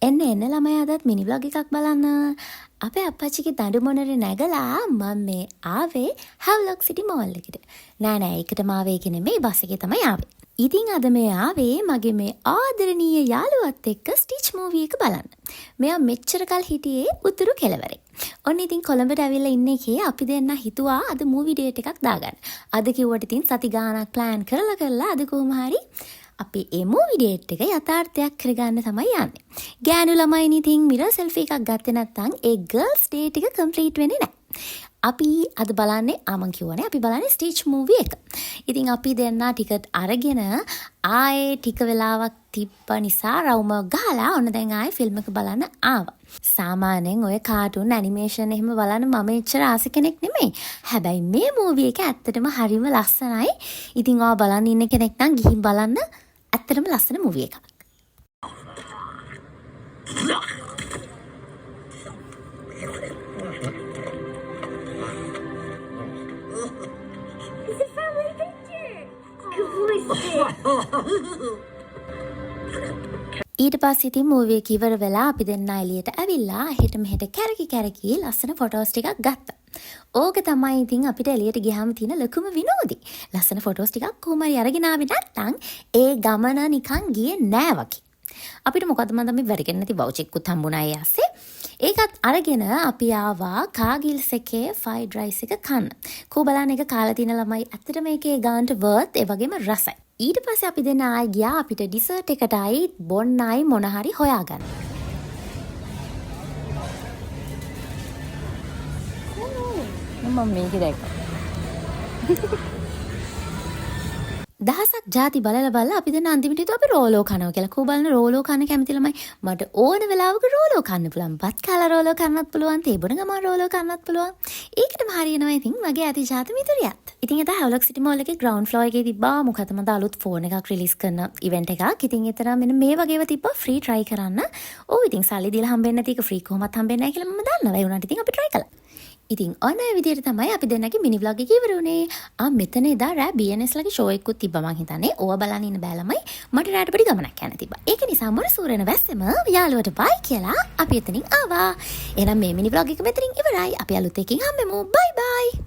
එන්න ළමයි අදත් මිනි බ්ලොග් එකක් බලන්න. අපේ අප්පච්චිගේ දඬු මොනරේ නැගලා මම මේ ආවේ හැව්ලොක් සිටි මෝල් එකට. නෑ ඒකටම ආවේ ඒක නෙමෙයි බස් එකේ තමයි ආවේ. ඉතින් අද මේ ආවේ මගේ මේ ආදරණීය යාළුවත් එක්ක ස්ටිච් මූවි එක බලන්න. මෙයා මෙච්චර කල් හිටියේ උතුරු කෙළවරේ. ඔන්න ඉතින් කොළඹට ඇවිල්ලා ඉන්න එකේ අපි දෙන්න හිතුවා අද මූවි ඩේට් එකක් දාගන්න. අද කිව්වට ඉතින් සති ගාණක් ප්ලෑන් කරලා අද කොහොම හරි අපි ඒ මූවි ඩේට් එක යථාර්ථයක් කරගන්න තමයි යන්නේ. ගෑනු ළමයිනි ඉතින් මිරර් සෙල්ෆි එකක් ගත්තේ නැත්නම් ඒ ගර්ල්ස් ඩේට් එක කම්ප්ලීට් වෙන්නේ නැහැ. අපි අද බලන්නේ මං කියවනේ අපි බලන්නේ ස්ටිච් මූවි එක. ඉතින් අපි දෙන්නා ටිකට් අරගෙන ආයේ ටික වෙලාවක් තිබ්බ නිසා රවුමක් ගහලා ඔන්න දැන් ආයේ ෆිල්ම් එක බලන්න ආවා. සාමාන්‍යයෙන් ඔය කාටුන් ඇනිමේෂන් එහෙම බලන්න මම එච්චර ආස කෙනෙක් නෙමෙයි. හැබැයි මේ මූවි එක ඇත්තටම හරිම ලස්සනයි. ඉතින් ඔයා බලන්න ඉන්න කෙනෙක් නම් ගිහින් බලන්න. ඇත්තටම ලස්සන මූවි එකක්. ඊට පස්සේ ඉතින් මූවි එක ඉවර වෙලා අපි දෙන්න එළියට ඇවිල්ලා හෙට මෙහෙට කැරකි ලස්සන ෆොටෝස් ටිකක් ගත්තා. ඕක තමයි ඉතින් අපිට එළියට ගියාම තියෙන ලොකුම විනෝදේ. ලස්සන ෆොටෝස් ටිකක් කොහොම හරි අරගෙන ආවේ නැත්නම් ඒ ගමන නිකන් ගියේ නෑ වගේ. අපිට මොකද මම මේ වැඩගෙන නැති වවුචර් එකකුත් හම්බුණා ඒ ඇස්සේ. ඒකත් අරගෙන අපි ආවා කාගිල්ස් එකේ ෆ්‍රයිඩ් රයිස් එක කන්න. කෝ බලන්න එක කාලා තියෙන ළමයි ඇත්තට මේකේ ගානට වර්ත් ඒ වගේම රසයි. ඊට පස්සේ අපි දෙන්න ආයි ගියා අපිට ඩිසර්ට් එකටයි බොන්නයි මොන හරි හොයාගන්න. මම මේක දැක්කා. දහසක් ಜಾති බලලා අපි දැන් අන්තිමට හිතුවා අපි රෝලෝ කනවා කියලා. කෝ බලන රෝලෝ කන්න කැමති ළමයි මට ඕන වෙලාවක රෝලෝ කන්න පුළුවන්. බත් කාලා රෝලෝ කන්නත් පුළුවන්. තේ බොන ගමන් රෝලෝ කන්නත් පුළුවන්. ඒකටම හරියනවා ඉතින් මගේ ඇති ಜಾති මිතුරියත්. ඉතින් එදා හැව්ලොක් සිටි මෝල් එකේ ග්‍රවුන්ඩ් ෆ්ලෝර් එකේ තිබ්බා මොකද මන්ද අලුත් ෆෝන් එකක් රිලීස් කරන ඉවෙන්ට් එකක්. ඉතින් එතන මෙන්න මේ වගේව තිබ්බා ෆ්‍රී try කරන්න. ඕ ඉතින් සල්ලි දීලා හම්බෙන්නේ නැති එක ෆ්‍රී කොහොමත් හම්බෙන්නේ නැහැ කියලා මම දන්නවා. ඒ වුණාට ඉතින් අපි try කළා. ඉතින් ඔන්න ඔය විදිහට තමයි අපි දෙන්නගේ මිනි vlog එක ඉවර වුණේ. මෙතන එදා රෑ BNS ලගේ ෂෝ එකකුත් තිබ්බා මං හිතන්නේ. ඕවා බලන්න ඉන්න බෑ ළමයි. මට රෑට පොඩි ගමනක් යන්න තිබ්බා. ඒක නිසා මොන සූරන වැස්සෙම යාළුවට බයි කියලා අපි එතනින් ආවා. එහෙනම් මේ මිනි vlog එක මෙතනින් ඉවරයි. අපි අලුත් එකකින් හම්බෙමු. බයි බයි.